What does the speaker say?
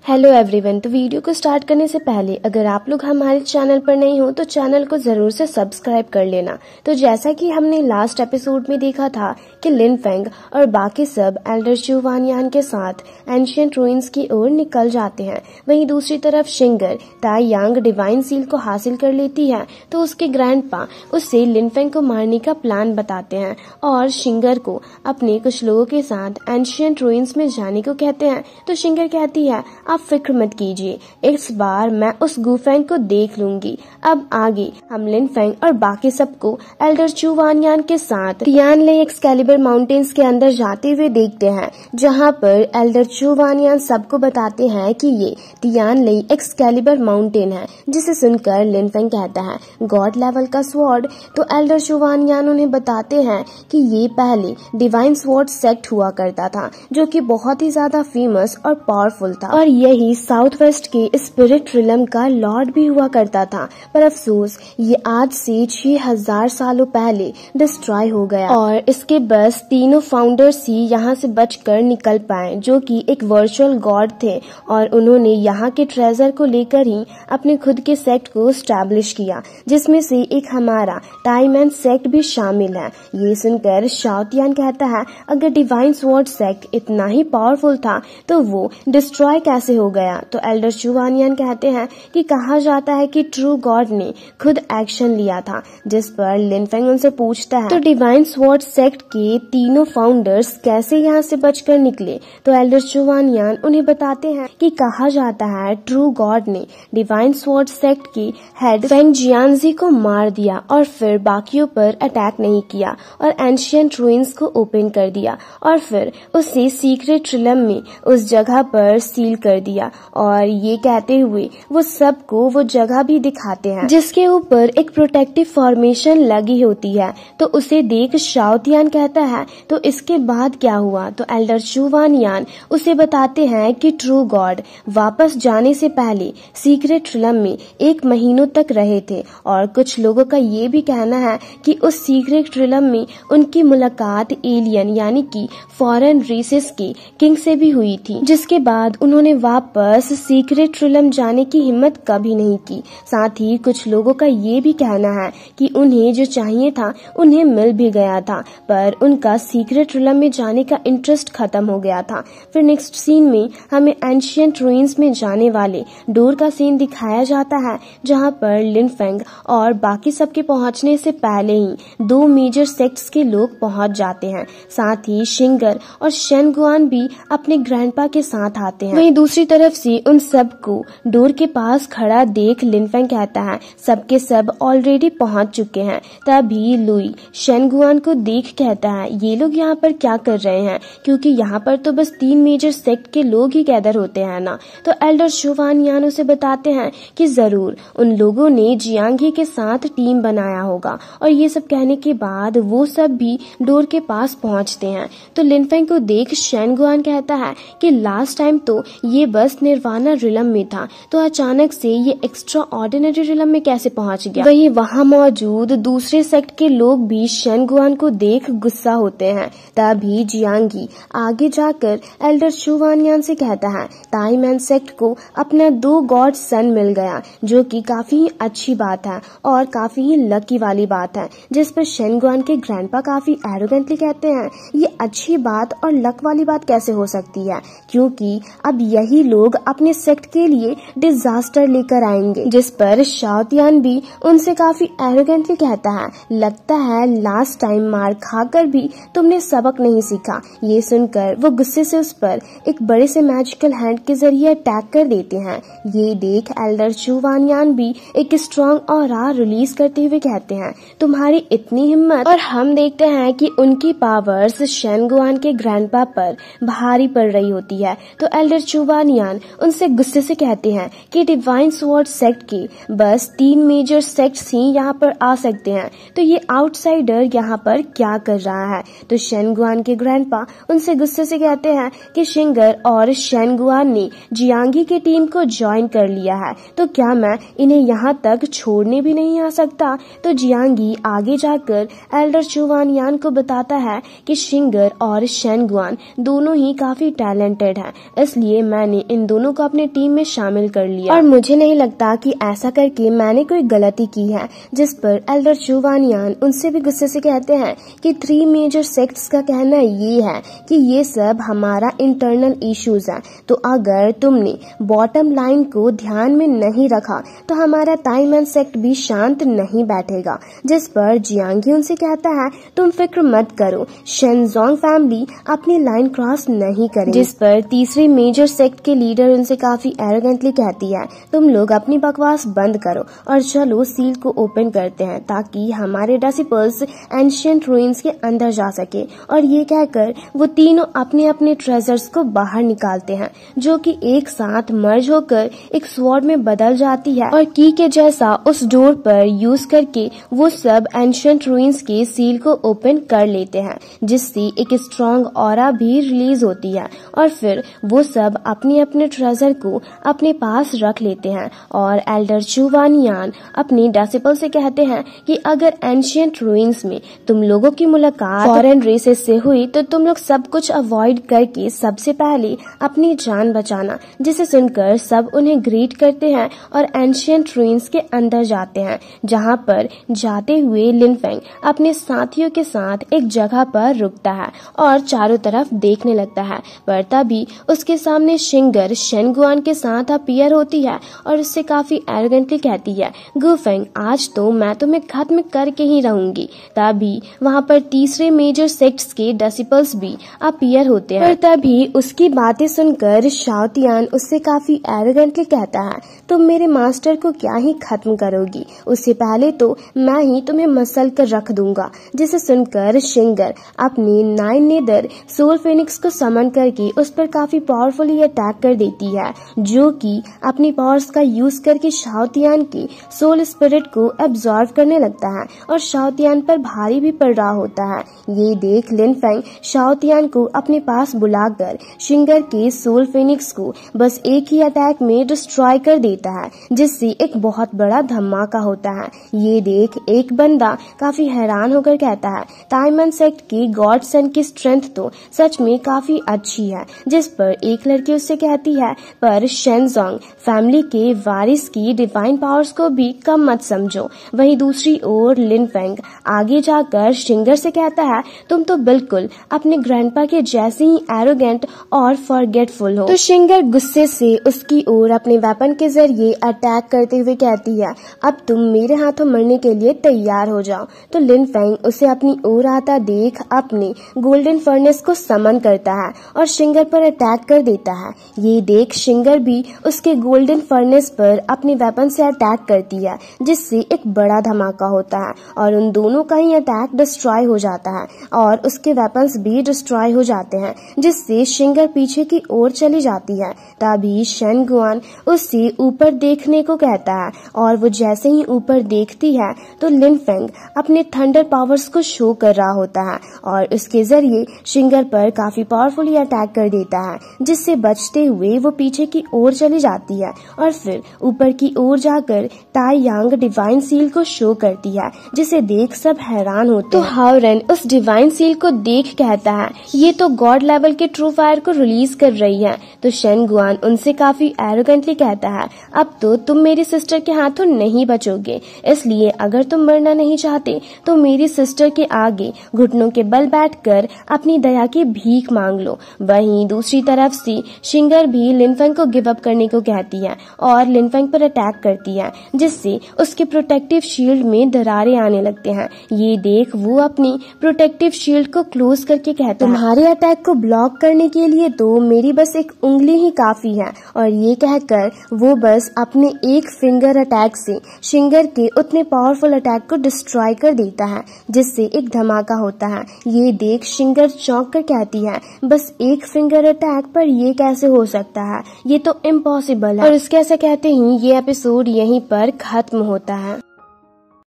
Hello everyone. तो video को start करने से पहले अगर आप लोग हमारे चैनल पर नहीं हो तो चैनल को जरूर से सब्सक्राइब कर लेना। तो जैसा कि हमने लास्ट एपिसोड में देखा था कि लिन फेंग और बाकी सब एल्डर चू वानयान के साथ एंशिएंट रूइंस की ओर निकल जाते हैं। वहीं दूसरी तरफ शिंगर ताई यांग डिवाइन सील को हासिल कर लेती है तो उसके ग्रैंडपा उससे लिन फेंग को मारने का प्लान बताते हैं और शिंगर को अपने कुछ लोगों के साथ एंशिएंट रूइंस में जाने को कहते हैं। तो शिंगर कहती है आप फिक्र मत कीजिए, इस बार मैं उस गुफेंग को देख लूंगी। अब आगे हम लिन फेंग और बाकी सबको एल्डर चू वानयान के साथ टियान ले एक्सकैलिबर माउंटेन्स के अंदर जाते हुए देखते हैं, जहां पर एल्डर चू वानयान सबको बताते हैं कि ये टियान ले एक्सकैलिबर माउंटेन है। जिसे सुनकर लिन फेंग कहता है गॉड लेवल का स्वॉर्ड। तो एल्डर चू वानयान उन्हें बताते हैं कि ये पहले डिवाइन स्वॉर्ड सेक्ट हुआ करता था जो कि बहुत ही ज्यादा फेमस और पावरफुल था और यही साउथ वेस्ट के स्पिरिट रिलम का लॉर्ड भी हुआ करता था। पर अफसोस ये आज से 6000 सालों पहले डिस्ट्रॉय हो गया और इसके बस तीनों फाउंडर्स ही यहाँ से बचकर निकल पाए जो कि एक वर्चुअल गॉड थे और उन्होंने यहाँ के ट्रेजर को लेकर ही अपने खुद के सेक्ट को स्टैब्लिश किया, जिसमें से एक हमारा टाइमैन सेक्ट भी शामिल है। ये सुनकर शाओतियान कहता है अगर डिवाइन स्वॉर्ड सेक्ट इतना ही पावरफुल था तो वो डिस्ट्रॉय कैसे हो गया। तो एल्डर चू वानयान कहते हैं कि कहा जाता है कि ट्रू गॉड ने खुद एक्शन लिया था। जिस पर लिन फेंग उनसे पूछता है तो डिवाइन स्वॉर्ड सेक्ट के तीनों फाउंडर्स कैसे यहाँ से बचकर निकले। तो एल्डर चू वानयान उन्हें बताते हैं कि कहा जाता है ट्रू गॉड ने डिवाइन स्वॉर्ड सेक्ट की हेड फेंग जियांजी को मार दिया और फिर बाकियों पर अटैक नहीं किया और एंशिएंट रूइंस को ओपन कर दिया और फिर उसे सीक्रेट रिलम में उस जगह पर सील कर दिया। और ये कहते हुए वो सबको वो जगह भी दिखाते हैं जिसके ऊपर एक प्रोटेक्टिव फॉर्मेशन लगी होती है। तो उसे देख शाओतियान कहता है तो इसके बाद क्या हुआ। तो एल्डर चू वानयान उसे बताते हैं कि ट्रू गॉड वापस जाने से पहले सीक्रेट रिलम में 1 महीनों तक रहे थे और कुछ लोगों का ये भी कहना है कि उस सीक्रेट रिलम में उनकी मुलाकात एलियन यानी कि फॉरेन रेसेस के किंग से भी हुई थी, जिसके बाद उन्होंने वापस सीक्रेट रिलम जाने की हिम्मत कभी नहीं की। साथ ही कुछ लोगों का ये भी कहना है कि उन्हें जो चाहिए था उन्हें मिल भी गया था पर उनका सीक्रेट रिलम में जाने का इंटरेस्ट खत्म हो गया था। फिर नेक्स्ट सीन में हमें एंशिएंट रूइंस में जाने वाले डोर का सीन दिखाया जाता है जहां पर लिन फेंग और बाकी सबके पहुंचने से पहले ही 2 मेजर सेक्ट्स के लोग पहुंच जाते हैं। साथ ही शिंगर और शेनगुआन भी अपने ग्रैंडपा के साथ आते हैं। वहीं दूसरी तरफ से उन सबको डोर के पास खड़ा देख लिन फेंग कहता है सबके सब ऑलरेडी पहुंच चुके हैं। तभी लुई शेनगुआन को देख कहता है ये लोग यहाँ पर क्या कर रहे हैं, क्योंकि यहाँ पर तो बस 3 मेजर सेक्ट के लोग ही गैदर होते हैं ना। तो एल्डर चू वानयान उसे बताते हैं कि जरूर उन लोगों ने जियांगी के साथ टीम बनाया होगा और ये सब कहने के बाद वो सब भी डोर के पास पहुंचते हैं। तो लिन फेंग को देख शेनगुआन कहता है कि लास्ट टाइम तो ये बस निर्वाणा रिलम में था तो अचानक से ये एक्स्ट्रा ऑर्डिनरी रिलम में कैसे पहुंच गया। वहीं वहां मौजूद दूसरे सेक्ट के लोग भी शेनगुआन को देख गुस्सा होते हैं। तभी जियांगी आगे जाकर एल्डर चू वानयान से कहता है ताईमैन सेक्ट को अपना 2 गॉड सन मिल गया जो कि काफी अच्छी बात है और काफी ही लकी वाली बात है। जिस पर शेनगुआन के ग्रैंडपा काफी एरोगेंटली कहते हैं ये अच्छी बात और लक वाली बात कैसे हो सकती है, क्योंकि अब यही लोग अपने सेक्ट के लिए डिजास्टर लेकर आएंगे। जिस पर शाओतियान भी उनसे काफी एरोगेंटली कहता है लगता है लास्ट टाइम मार खाकर भी तुमने सबक नहीं सीखा। ये सुनकर वो गुस्से से उस पर एक बड़े से मैजिकल हैंड के जरिए अटैक कर देते हैं। ये देख एल्डर चू वानयान भी एक स्ट्रॉन्ग ऑरा रिलीज करते हुए कहते हैं तुम्हारी इतनी हिम्मत। और हम देखते हैं कि उनकी पावर्स शेनगुआन के ग्रैंडपा पर भारी पड़ रही होती है। तो एल्डर चू वानयान उनसे गुस्से से कहते हैं कि डिवाइन स्वॉर्ड सेक्ट के बस 3 मेजर सेक्ट्स ही यहाँ पर आ सकते हैं तो ये आउटसाइडर यहाँ पर क्या कर रहा है। तो शेनगुआन के ग्रैंडपा उनसे गुस्से से कहते हैं कि शिंगर और शेनगुआन ने जियांगी की टीम को ज्वाइन कर लिया है तो क्या मैं इन्हें यहाँ तक छोड़ने भी नहीं आ सकता। तो जियांगी आगे जाकर एल्डर चू वानयान को बताता है कि शिंगर और शेनगुआन दोनों ही काफी टैलेंटेड हैं, इसलिए मैंने ने इन दोनों को अपने टीम में शामिल कर लिया और मुझे नहीं लगता कि ऐसा करके मैंने कोई गलती की है। जिस पर एल्डर चू वानियान उनसे भी गुस्से से कहते हैं कि 3 मेजर सेक्ट्स का कहना ये है कि ये सब हमारा इंटरनल इश्यूज है, तो अगर तुमने बॉटम लाइन को ध्यान में नहीं रखा तो हमारा ताइमैन सेक्ट भी शांत नहीं बैठेगा। जिस पर जियांगी उनसे कहता है तुम फिक्र मत करो, शेनजोंग फैमिली अपनी लाइन क्रॉस नहीं करेगी। जिस पर तीसरी मेजर सेक्ट के लीडर उनसे काफी एरोगेंटली कहती है तुम लोग अपनी बकवास बंद करो और चलो सील को ओपन करते हैं ताकि हमारे डिसिपल्स एंशिएंट रूइंस के अंदर जा सके। और ये कहकर वो तीनों अपने अपने ट्रेजर्स को बाहर निकालते हैं जो कि एक साथ मर्ज होकर एक स्वॉर्ड में बदल जाती है और की के जैसा उस डोर पर यूज करके वो सब एंशिएंट रूइंस के सील को ओपन कर लेते हैं, जिससे एक स्ट्रॉन्ग ऑरा भी रिलीज होती है। और फिर वो सब अपने अपने ट्रेजर को अपने पास रख लेते हैं और एल्डर चू वानियान अपनी डिसिपल से कहते हैं कि अगर एंशिएंट रूइंस में तुम लोगों की मुलाकात फॉरेन रेसेस से हुई तो तुम लोग सब कुछ अवॉइड करके सबसे पहले अपनी जान बचाना। जिसे सुनकर सब उन्हें ग्रीट करते हैं और एंशिएंट रूइंस के अंदर जाते हैं, जहां पर जाते हुए लिन फेंग अपने साथियों के साथ एक जगह पर रुकता है और चारों तरफ देखने लगता है। पर तभी उसके सामने शिंगर शेनगुआन के साथ अपीयर होती है और उससे काफी एरोगेंटली कहती है गुफेंग आज तो मैं तुम्हें खत्म करके ही रहूंगी। तभी वहाँ पर तीसरे मेजर सेक्ट्स के डिसिपल्स भी अपीयर होते हैं। पर तभी उसकी बातें सुनकर शाओतियान उससे काफी एरोगेंटली कहता है तुम मेरे मास्टर को क्या ही खत्म करोगी, उससे पहले तो मैं ही तुम्हें मसल कर रख दूंगा। जिसे सुनकर शिंगर अपनी 9 नेदर सोल फेनिक्स को समन करके उस पर काफी पावरफुली अटैक कर देती है, जो कि अपनी पावर्स का यूज करके शाओतियान की सोल स्पिरिट को एब्जॉर्व करने लगता है और शाओतियान पर भारी भी पड़ रहा होता है। ये देख लिन फेंग शाओतियान को अपने पास बुलाकर शिंगर के सोल फेनिक्स को बस एक ही अटैक में डिस्ट्रॉय कर देता है, जिससे एक बहुत बड़ा धमाका होता है। ये देख एक बंदा काफी हैरान होकर कहता है ताइमैन सेक्ट की गॉड सन की स्ट्रेंथ तो सच में काफी अच्छी है। जिस पर एक लड़की उससे कहती है पर शेनजोंग फैमिली के वारिस की डिवाइन पावर्स को भी कम मत समझो। वहीं दूसरी ओर लिन फेंग आगे जाकर शिंगर से कहता है तुम तो बिल्कुल अपने ग्रैंडपा के जैसे ही एरोगेंट और फॉरगेटफुल हो। तो शिंगर गुस्से से उसकी ओर अपने वेपन के जरिए अटैक करते हुए कहती है अब तुम मेरे हाथों मरने के लिए तैयार हो जाओ। तो लिन फेंग उसे अपनी ओर आता देख अपने गोल्डन फर्नेस को समन करता है और शिंगर पर अटैक कर देता है। ये देख शिंगर भी उसके गोल्डन फर्नेस पर अपने वेपन से अटैक करती है, जिससे एक बड़ा धमाका होता है और उन दोनों का ही अटैक डिस्ट्रॉय हो जाता है और उसके वेपन्स भी डिस्ट्रॉय हो जाते हैं, जिससे शिंगर पीछे की ओर चली जाती है। तभी शेनगुआन उससे ऊपर देखने को कहता है और वो जैसे ही ऊपर देखती है तो लिन फेंग अपने थंडर पावर्स को शो कर रहा होता है और उसके जरिए शिंगर पर काफी पावरफुली अटैक कर देता है, जिससे बचते हुए वो पीछे की ओर चली जाती है और फिर ऊपर की ओर जाकर ताई यांग डिवाइन सील को शो करती है, जिसे देख सब हैरान होते हैं। तो हाओरेन उस डिवाइन सील को देख कहता है ये तो गॉड लेवल के ट्रू फायर को रिलीज कर रही है। तो शेनगुआन उनसे काफी एरोगेंटली कहता है अब तो तुम मेरी सिस्टर के हाथों नहीं बचोगे, इसलिए अगर तुम मरना नहीं चाहते तो मेरी सिस्टर के आगे घुटनों के बल बैठकर अपनी दया की भीख मांग लो। वहीं दूसरी तरफ से शिंगर भी लिन फेंग को गिव अप करने को कहती है और लिन फेंग पर अटैक करती है, जिससे उसके प्रोटेक्टिव शील्ड में दरारें आने लगते हैं। ये देख वो अपनी प्रोटेक्टिव शील्ड को क्लोज करके कहता है तुम्हारे अटैक को ब्लॉक करने के लिए तो मेरी बस एक उंगली ही काफी है। और ये कहकर वो बस अपने एक फिंगर अटैक से शिंगर के उतने पावरफुल अटैक को डिस्ट्रॉय कर देता है, जिससे एक धमाका होता है। ये देख शिंगर चौंक कर कहती है बस एक फिंगर अटैक पर ये कैसे हो सकता है, ये तो इम्पॉसिबल है। और उसके ऐसा कहते ही ये एपिसोड यहीं पर खत्म होता है।